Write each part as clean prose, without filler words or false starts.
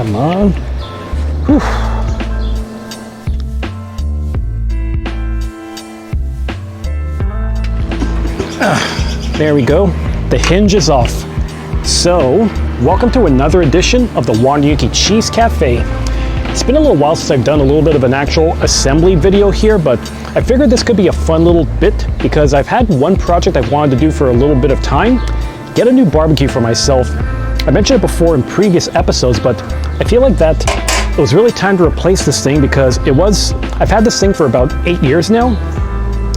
Come on. Whew. There we go. The hinge is off. So, welcome to another edition of the Wanyuki Cheese Cafe. It's been a little while since I've done a little bit of an actual assembly video here, but I figured this could be a fun little bit because I've had one project I've wanted to do for a little bit of time, get a new barbecue for myself. I mentioned it before in previous episodes, but I feel like that it was really time to replace this thing because I've had this thing for about 8 years now.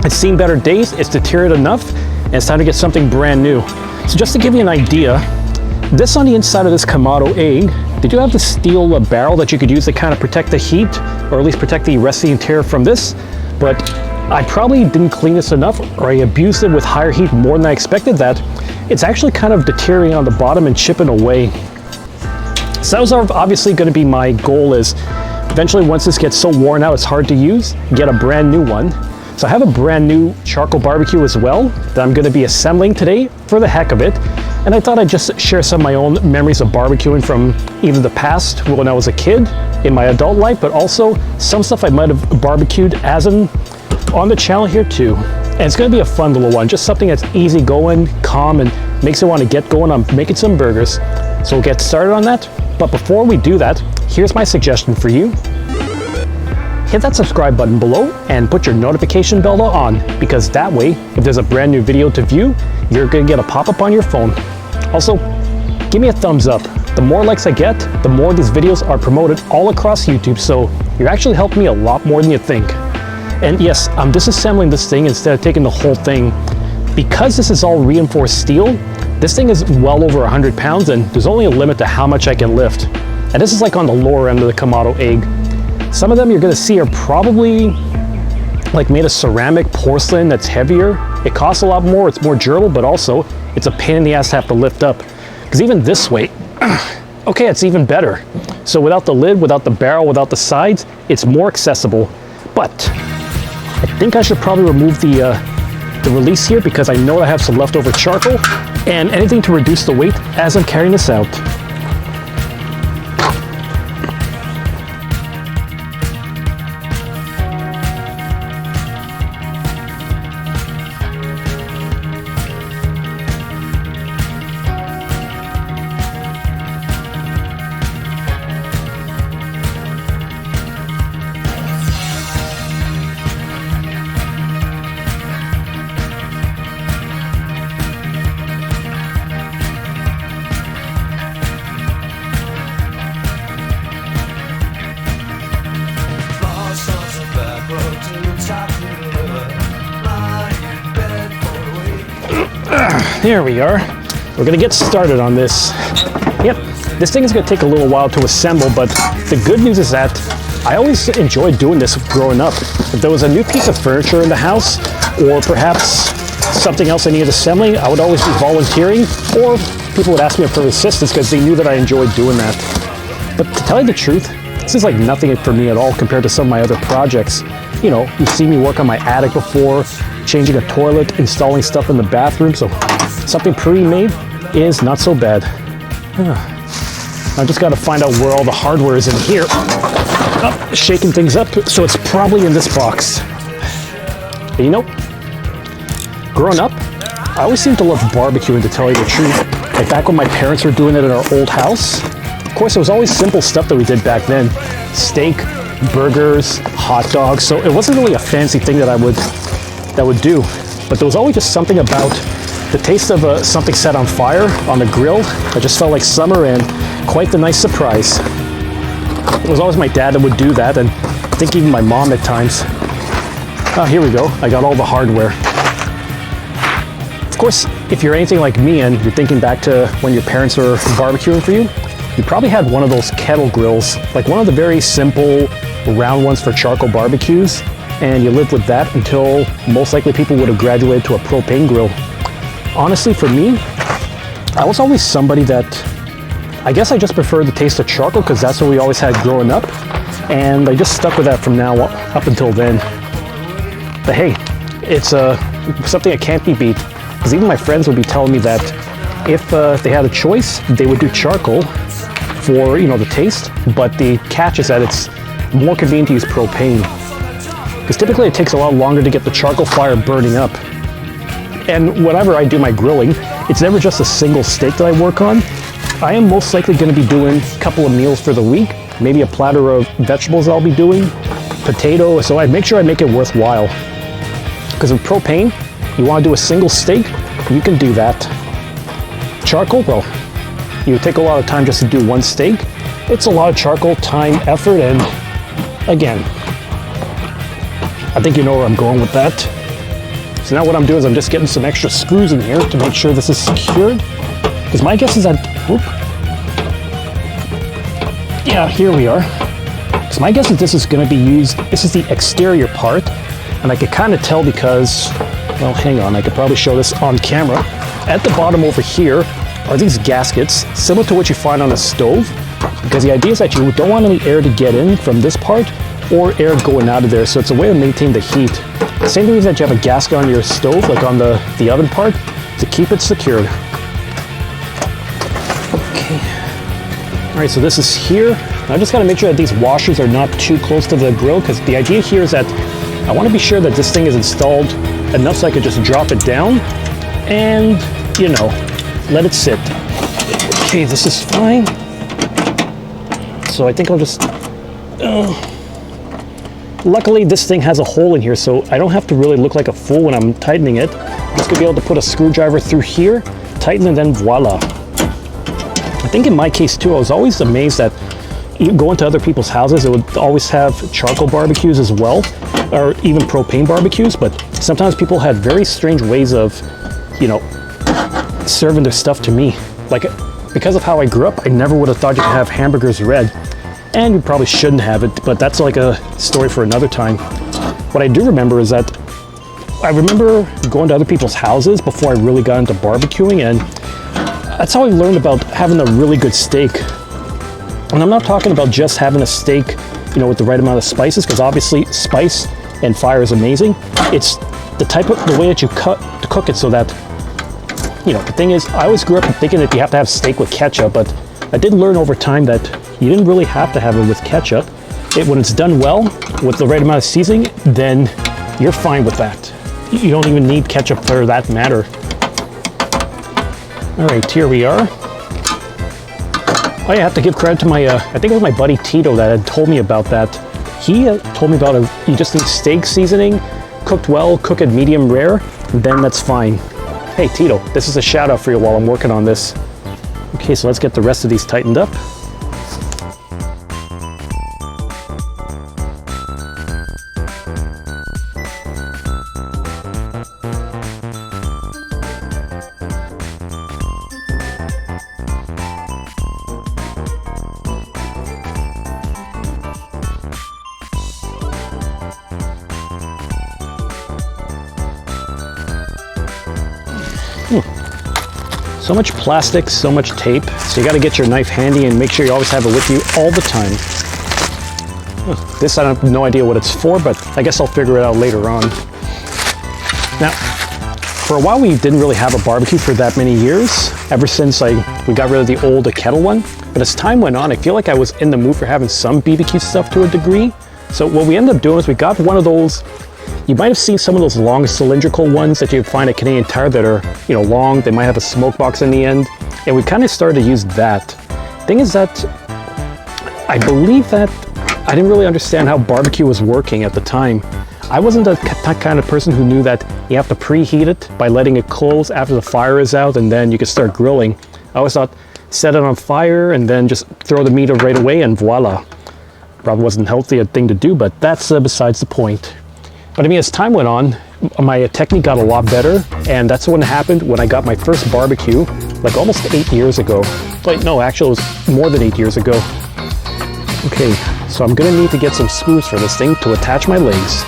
It's seen better days, it's deteriorated enough, and it's time to get something brand new. So just to give you an idea, this on the inside of this kamado egg, they do have the steel barrel that you could use to kind of protect the heat, or at least protect the rest of the interior from this, but I probably didn't clean this enough, or I abused it with higher heat more than I expected, that it's actually kind of deteriorating on the bottom and chipping away. So that was obviously going to be my goal, is eventually once this gets so worn out it's hard to use, get a brand new one. So I have a brand new charcoal barbecue as well that I'm going to be assembling today for the heck of it. And I thought I'd just share some of my own memories of barbecuing from either the past when I was a kid, in my adult life, but also some stuff I might have barbecued on the channel here too. And it's going to be a fun little one, just something that's easy going, calm, and makes you want to get going on making some burgers. So we'll get started on that. But before we do that, here's my suggestion for you. Hit that subscribe button below and put your notification bell on, because that way, if there's a brand new video to view, you're going to get a pop-up on your phone. Also, give me a thumbs up. The more likes I get, the more these videos are promoted all across YouTube, so you're actually helping me a lot more than you think. And yes, I'm disassembling this thing instead of taking the whole thing. Because this is all reinforced steel, this thing is well over 100 pounds, and there's only a limit to how much I can lift. And this is like on the lower end of the kamado egg. Some of them you're gonna see are probably like made of ceramic porcelain that's heavier. It costs a lot more, it's more durable, but also it's a pain in the ass to have to lift up. Because even this weight, okay, it's even better. So without the lid, without the barrel, without the sides, it's more accessible. But I think I should probably remove the release here, because I know I have some leftover charcoal and anything to reduce the weight as I'm carrying this out. There we are. We're gonna get started on this. Yep, this thing is gonna take a little while to assemble, but the good news is that I always enjoyed doing this growing up. If there was a new piece of furniture in the house, or perhaps something else I needed assembling, I would always be volunteering, or people would ask me for assistance because they knew that I enjoyed doing that. But to tell you the truth, this is like nothing for me at all compared to some of my other projects. You know, you've seen me work on my attic before, changing a toilet, installing stuff in the bathroom, so something pre-made is not so bad. I just got to find out where all the hardware is in here. Oh, shaking things up, so it's probably in this box. But you know, growing up, I always seemed to love barbecuing, to tell you the truth. Like back when my parents were doing it in our old house. Of course, it was always simple stuff that we did back then. Steak, burgers, hot dogs, so it wasn't really a fancy thing that I would do. But there was always just something about the taste of something set on fire on the grill that just felt like summer, and quite the nice surprise. It was always my dad that would do that, and I think even my mom at times. Oh, here we go. I got all the hardware. Of course, if you're anything like me and you're thinking back to when your parents were barbecuing for you, you probably had one of those kettle grills, like one of the very simple round ones for charcoal barbecues, and you lived with that until most likely people would have graduated to a propane grill. Honestly, for me, I was always somebody that, I guess I just preferred the taste of charcoal because that's what we always had growing up, and I just stuck with that from now up until then. But hey, it's something that can't be beat, because even my friends would be telling me that if they had a choice, they would do charcoal for, you know, the taste, but the catch is that it's more convenient to use propane. Because typically it takes a lot longer to get the charcoal fire burning up. And whenever I do my grilling, it's never just a single steak that I work on. I am most likely going to be doing a couple of meals for the week, maybe a platter of vegetables I'll be doing, potato, so I make sure I make it worthwhile. Because with propane, you want to do a single steak, you can do that. Charcoal, well, you take a lot of time just to do one steak. It's a lot of charcoal, time, effort, and again, I think you know where I'm going with that. So now what I'm doing is I'm just getting some extra screws in here to make sure this is secured. Because my guess is that, whoop. Yeah, here we are. So my guess is this is going to be used, this is the exterior part, and I could kind of tell because, well, hang on, I could probably show this on camera. At the bottom over here are these gaskets, similar to what you find on a stove, because the idea is that you don't want any air to get in from this part or air going out of there, so it's a way to maintain the heat. Same reason that you have a gasket on your stove, like on the oven part, to keep it secured. Okay. All right, so this is here. I just gotta make sure that these washers are not too close to the grill, because the idea here is that I wanna be sure that this thing is installed enough so I could just drop it down and, you know, let it sit. Okay, this is fine. So I think I'll just, luckily this thing has a hole in here, so I don't have to really look like a fool when I'm tightening it. I'm just gonna be able to put a screwdriver through here, tighten, and then voila. I think in my case too, I was always amazed that you go into other people's houses, it would always have charcoal barbecues as well, or even propane barbecues, but sometimes people had very strange ways of, you know, serving their stuff to me. Like, because of how I grew up, I never would have thought you could have hamburgers red, and you probably shouldn't have it, but that's like a story for another time. What I do remember is that I remember going to other people's houses before I really got into barbecuing, and that's how I learned about having a really good steak. And I'm not talking about just having a steak, you know, with the right amount of spices, because obviously spice and fire is amazing. It's the way that you cook it so that, you know, the thing is, I always grew up thinking that you have to have steak with ketchup, but I did learn over time that you didn't really have to have it with ketchup. When it's done well, with the right amount of seasoning, then you're fine with that. You don't even need ketchup for that matter. All right, here we are. I have to give credit to my, I think it was my buddy Tito that had told me about that. He told me about you just need steak seasoning, cooked well, cook it medium rare, then that's fine. Hey Tito, this is a shout out for you while I'm working on this. Okay, so let's get the rest of these tightened up. So much plastic, so much tape. So you gotta get your knife handy and make sure you always have it with you all the time. This I have no idea what it's for, but I guess I'll figure it out later on. Now, for a while we didn't really have a barbecue for that many years, ever since we got rid of the old kettle one. But as time went on, I feel like I was in the mood for having some BBQ stuff to a degree. So what we ended up doing is we got one of those. You might have seen some of those long cylindrical ones that you find at Canadian Tire that are, you know, long. They might have a smoke box in the end. And we kind of started to use that. Thing is that I believe that I didn't really understand how barbecue was working at the time. I wasn't that kind of person who knew that you have to preheat it by letting it close after the fire is out and then you can start grilling. I always thought set it on fire and then just throw the meat right away and voila. Probably wasn't healthy a thing to do, but that's besides the point. But I mean, as time went on, my technique got a lot better, and that's when it happened when I got my first barbecue, like almost 8 years ago. Wait, no, actually it was more than 8 years ago. Okay, so I'm gonna need to get some screws for this thing to attach my legs.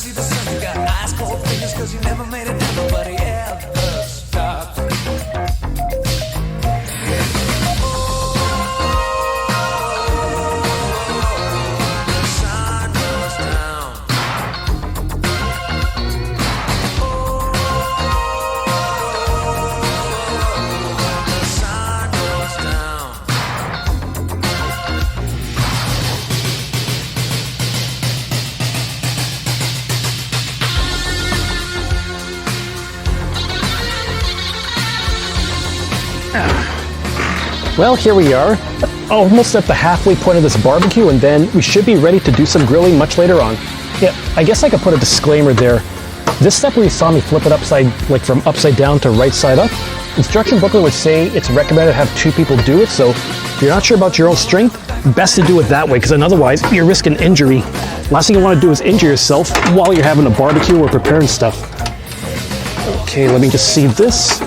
see the sun. You got ice cold fingers cause you never made it down. Nobody ever stopped. Well, here we are, almost at the halfway point of this barbecue, and then we should be ready to do some grilling much later on. Yeah, I guess I could put a disclaimer there. This step where you saw me flip it upside, like from upside down to right side up, instruction booklet would say it's recommended to have 2 people do it, so if you're not sure about your own strength, best to do it that way, because then otherwise you're risking injury. Last thing you want to do is injure yourself while you're having a barbecue or preparing stuff. Okay, let me just see this.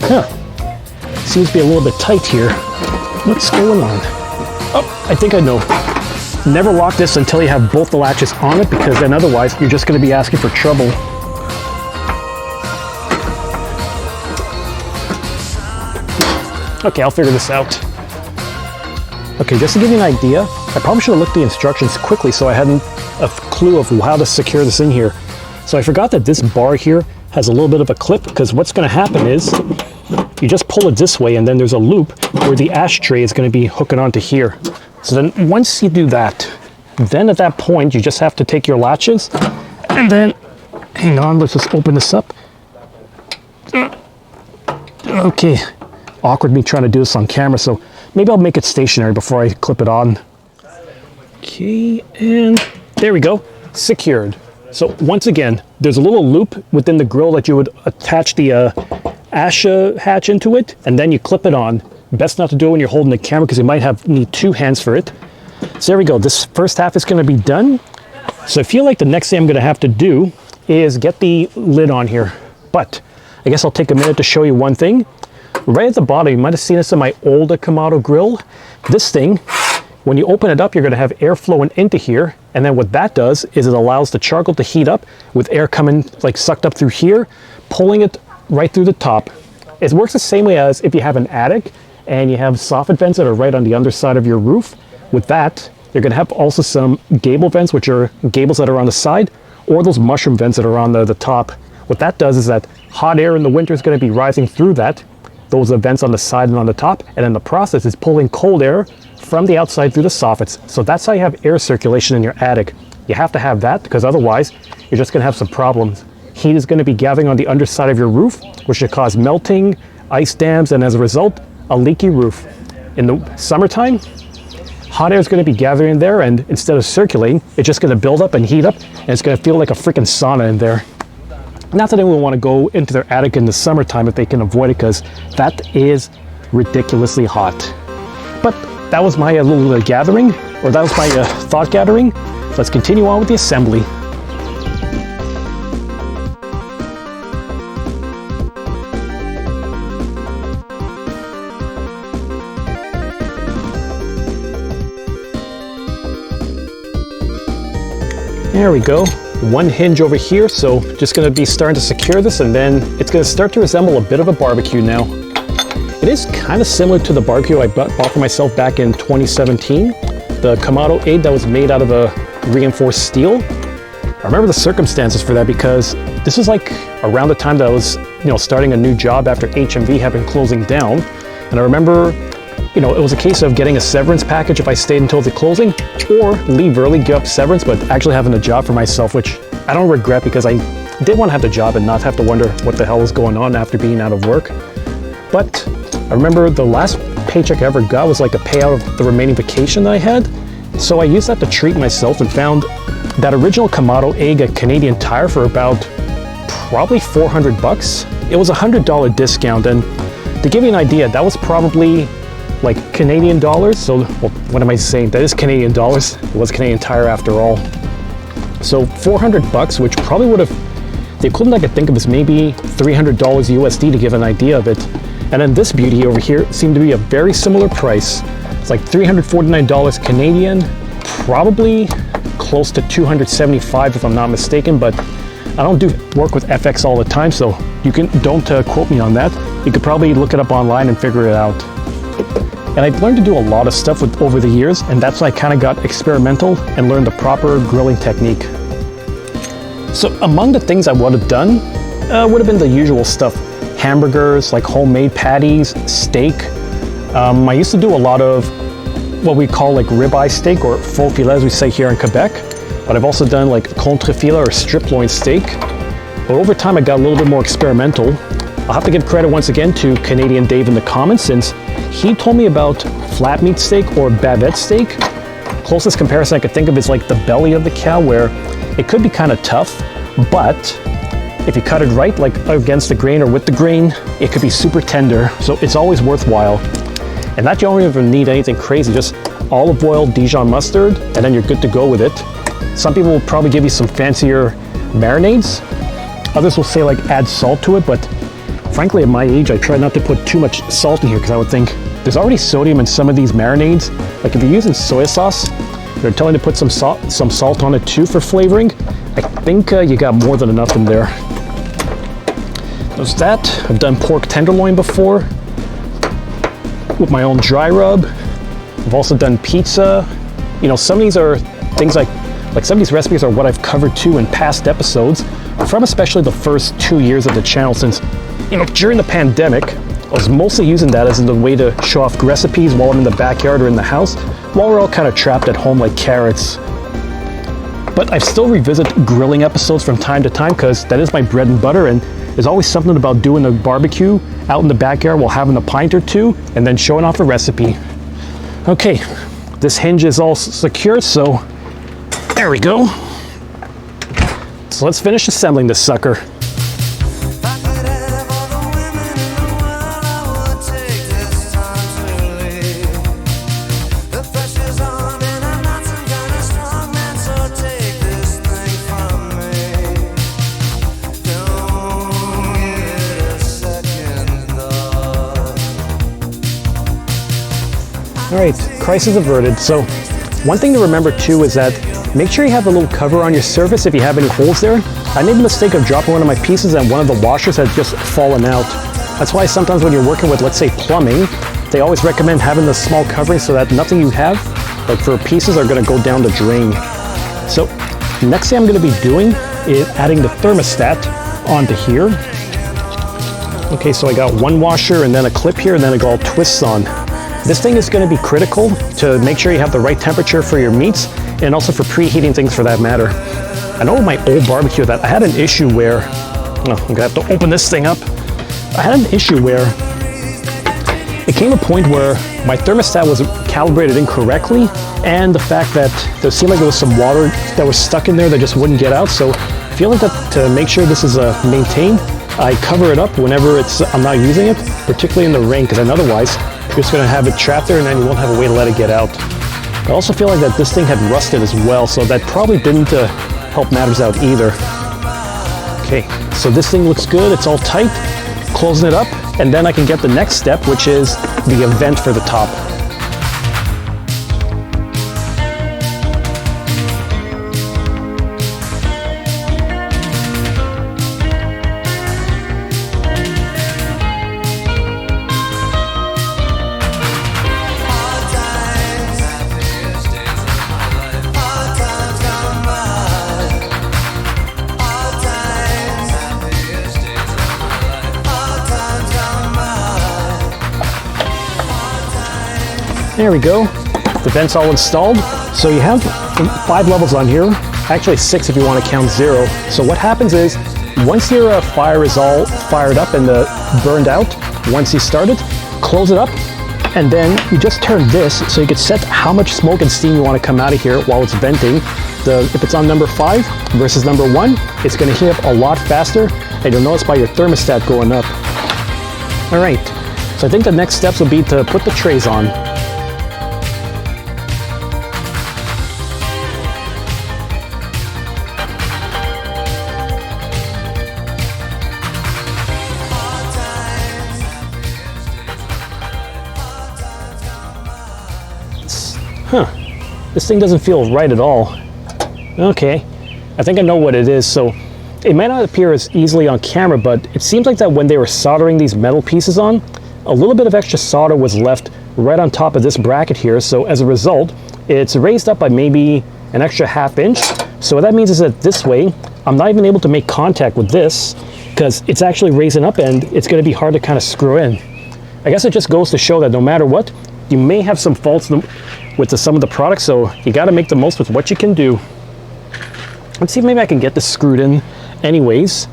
Huh. Seems to be a little bit tight here. What's going on? Oh, I think I know. Never lock this until you have both the latches on it, because then otherwise you're just going to be asking for trouble. Okay, I'll figure this out. Okay, just to give you an idea, I probably should have looked at the instructions quickly so I hadn't a clue of how to secure this in here. So I forgot that this bar here has a little bit of a clip, because what's going to happen is you just pull it this way and then there's a loop where the ashtray is going to be hooking onto here. So then once you do that, then at that point you just have to take your latches and then, hang on, let's just open this up. Okay, awkward me trying to do this on camera, so maybe I'll make it stationary before I clip it on. Okay, and there we go, secured. So once again, there's a little loop within the grill that you would attach the ash hatch into it, and then you clip it on. Best not to do it when you're holding the camera, because you might need 2 hands for it. So there we go, this first half is going to be done. So I feel like the next thing I'm going to have to do is get the lid on here. But I guess I'll take a minute to show you one thing. Right at the bottom, you might have seen this in my older kamado grill. This thing, when you open it up, you're going to have air flowing into here, and then what that does is it allows the charcoal to heat up with air coming, like sucked up through here, pulling it right through the top. It works the same way as if you have an attic and you have soffit vents that are right on the underside of your roof. With that, you're going to have also some gable vents, which are gables that are on the side, or those mushroom vents that are on the top. What that does is that hot air in the winter is going to be rising through those vents on the side and on the top, and then the process is pulling cold air from the outside through the soffits. So that's how you have air circulation in your attic. You have to have that, because otherwise you're just going to have some problems. Heat is going to be gathering on the underside of your roof, which should cause melting, ice dams, and as a result, a leaky roof. In the summertime, hot air is going to be gathering there, and instead of circulating, it's just going to build up and heat up, and it's going to feel like a freaking sauna in there. Not that anyone want to go into their attic in the summertime if they can avoid it, because that is ridiculously hot. But that was my little gathering, or that was my thought gathering. Let's continue on with the assembly. There we go. One hinge over here, so just going to be starting to secure this, and then it's going to start to resemble a bit of a barbecue now. It is kind of similar to the barbecue I bought for myself back in 2017, the Kamado 8 that was made out of a reinforced steel. I remember the circumstances for that, because this was like around the time that I was, starting a new job after HMV had been closing down, and I remember, it was a case of getting a severance package if I stayed until the closing, or leave early, give up severance, but actually having a job for myself, which I don't regret, because I did want to have the job and not have to wonder what the hell was going on after being out of work. But I remember the last paycheck I ever got was like a payout of the remaining vacation that I had. So I used that to treat myself and found that original Kamado egg at Canadian Tire for about probably 400 bucks. It was a $100 discount, and to give you an idea, that was probably like Canadian dollars. So, well, what am I saying? That is Canadian dollars. It was Canadian Tire after all. So 400 bucks, which probably would have, the equivalent I could think of is maybe $300 USD to give an idea of it. And then this beauty over here seemed to be a very similar price. It's like $349 Canadian, probably close to 275 if I'm not mistaken, but I don't do work with FX all the time, so don't quote me on that. You could probably look it up online and figure it out. And I've learned to do a lot of stuff over the years, and that's why I kind of got experimental and learned the proper grilling technique. So among the things I would have done, would have been the usual stuff. Hamburgers, like homemade patties, steak. I used to do a lot of what we call like ribeye steak, or faux filet as we say here in Quebec. But I've also done like contre-filet or strip loin steak. But over time I got a little bit more experimental. I'll have to give credit once again to Canadian Dave in the comments, since he told me about flat meat steak or bavette steak. Closest comparison I could think of is like the belly of the cow, where it could be kind of tough, but if you cut it right, like against the grain or with the grain, it could be super tender. So it's always worthwhile. And that you don't even need anything crazy, just olive oil, Dijon mustard, and then you're good to go with it. Some people will probably give you some fancier marinades. Others will say like add salt to it, but frankly at my age I try not to put too much salt in here, because I would think there's already sodium in some of these marinades. Like if you're using soy sauce, they're telling you to put some salt on it too for flavoring. I think you got more than enough in there. There's that. I've done pork tenderloin before with my own dry rub. I've also done pizza. You know, some of these are things like some of these recipes are what I've covered too in past episodes, from especially the first 2 years of the channel, since, you know, during the pandemic, I was mostly using that as a way to show off recipes while I'm in the backyard or in the house, while we're all kind of trapped at home like carrots. But I still revisit grilling episodes from time to time, because that is my bread and butter, and there's always something about doing a barbecue out in the backyard while having a pint or two, and then showing off a recipe. Okay, this hinge is all secure, so there we go. So let's finish assembling this sucker. All right, crisis averted. So one thing to remember too is that make sure you have a little cover on your surface if you have any holes there. I made the mistake of dropping one of my pieces and one of the washers had just fallen out. That's why sometimes when you're working with, let's say, plumbing, they always recommend having the small covering so that nothing you have, like for pieces, are gonna go down the drain. So next thing I'm gonna be doing is adding the thermostat onto here. Okay, so I got one washer and then a clip here, and then it all twists on. This thing is going to be critical to make sure you have the right temperature for your meats, and also for preheating things for that matter. I know with my old barbecue that I had an issue where, I'm going to have to open this thing up. I had an issue where it came a point where my thermostat was calibrated incorrectly, and the fact that there seemed like there was some water that was stuck in there that just wouldn't get out. So feeling that to make sure this is maintained, I cover it up whenever I'm not using it, particularly in the rain, because then otherwise you're just going to have it trapped there and then you won't have a way to let it get out. I also feel like that this thing had rusted as well, so that probably didn't help matters out either. Okay, so this thing looks good, it's all tight. Closing it up, and then I can get the next step, which is the vent for the top. There we go. The vent's all installed. So you have 5 levels on here, actually 6 if you want to count 0. So what happens is, once your fire is all fired up and burned out, once you start it, close it up, and then you just turn this so you can set how much smoke and steam you want to come out of here while it's venting. If it's on number 5 versus number 1, it's going to heat up a lot faster, and you'll notice by your thermostat going up. All right, so I think the next steps will be to put the trays on. This thing doesn't feel right at all. Okay, I think I know what it is. So it might not appear as easily on camera, but it seems like that when they were soldering these metal pieces on, a little bit of extra solder was left right on top of this bracket here. So as a result, it's raised up by maybe an extra ½ inch. So what that means is that this way, I'm not even able to make contact with this because it's actually raising up and it's going to be hard to kind of screw in. I guess it just goes to show that no matter what, you may have some faults with some of the products, so you got to make the most with what you can do. Let's see if maybe I can get this screwed in anyways,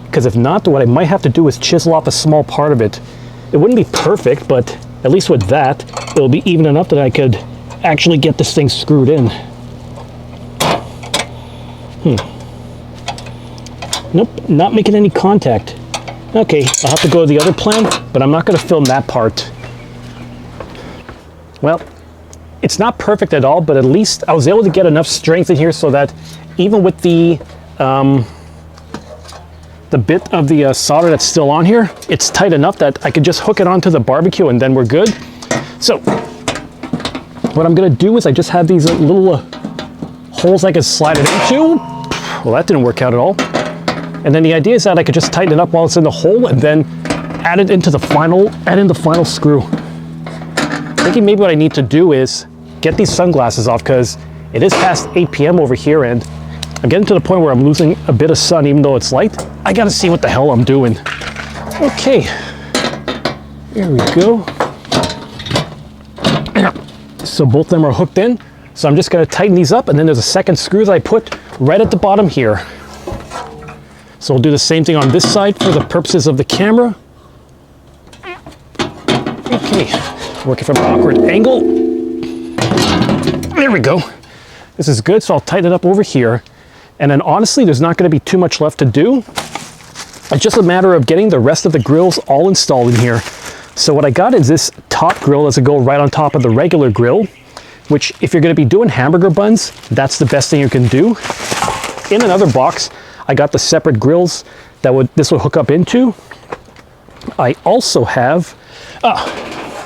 because if not, what I might have to do is chisel off a small part of it. It wouldn't be perfect, but at least with that, it'll be even enough that I could actually get this thing screwed in. Nope, not making any contact. Okay, I'll have to go to the other plan, but I'm not going to film that part. Well, it's not perfect at all, but at least I was able to get enough strength in here so that even with the bit of the solder that's still on here, it's tight enough that I could just hook it onto the barbecue and then we're good. So what I'm going to do is I just have these little holes I can slide it into. Well, that didn't work out at all. And then the idea is that I could just tighten it up while it's in the hole and then add in the final screw. Thinking maybe what I need to do is get these sunglasses off because it is past 8 p.m. over here and I'm getting to the point where I'm losing a bit of sun even though it's light. I gotta see what the hell I'm doing. Okay, here we go. So both of them are hooked in. So I'm just gonna tighten these up and then there's a second screw that I put right at the bottom here. So we'll do the same thing on this side for the purposes of the camera. Okay, working from an awkward angle. There we go. This is good, so I'll tighten it up over here. And then honestly, there's not gonna be too much left to do. It's just a matter of getting the rest of the grills all installed in here. So what I got is this top grill that's gonna go right on top of the regular grill, which if you're gonna be doing hamburger buns, that's the best thing you can do. In another box, I got the separate grills that this will hook up into. I also have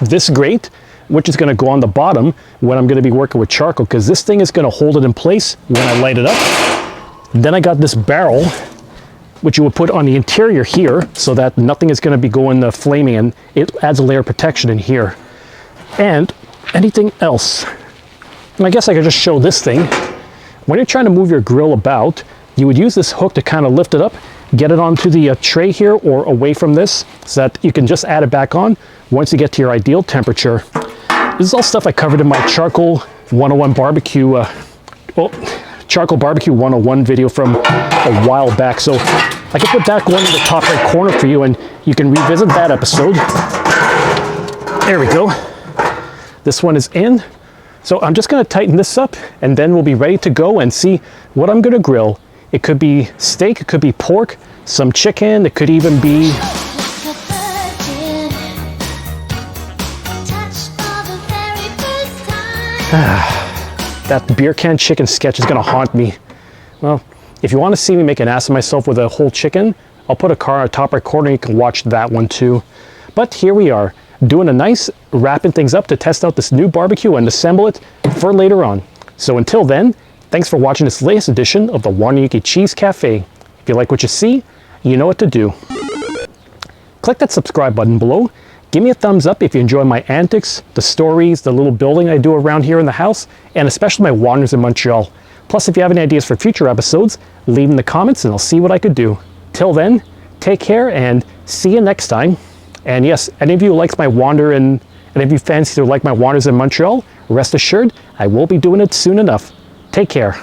this grate, which is gonna go on the bottom when I'm gonna be working with charcoal, because this thing is gonna hold it in place when I light it up. Then I got this barrel, which you would put on the interior here so that nothing is gonna be going flaming, and it adds a layer of protection in here. And anything else? And I guess I could just show this thing. When you're trying to move your grill about, you would use this hook to kind of lift it up, get it onto the tray here or away from this so that you can just add it back on once you get to your ideal temperature. This is all stuff I covered in my Charcoal 101 barbecue, Charcoal Barbecue 101 video from a while back. So I can put that one in the top right corner for you and you can revisit that episode. There we go. This one is in. So I'm just gonna tighten this up and then we'll be ready to go and see what I'm gonna grill. It could be steak, it could be pork, some chicken, it could even be that beer can chicken sketch is gonna haunt me. Well, if you want to see me make an ass of myself with a whole chicken, I'll put a car on the top right corner, you can watch that one too. But here we are, doing a nice wrapping things up to test out this new barbecue and assemble it for later on. So until then, thanks for watching this latest edition of the Wanyuki Cheese Cafe. If you like what you see, you know what to do. Click that subscribe button below. Give me a thumbs up if you enjoy my antics, the stories, the little building I do around here in the house, and especially my wanderings in Montreal. Plus, if you have any ideas for future episodes, leave in the comments and I'll see what I could do. Till then, take care and see you next time. And yes, any of you who likes my wander and any of you fancy to like my wanders in Montreal, rest assured, I will be doing it soon enough. Take care.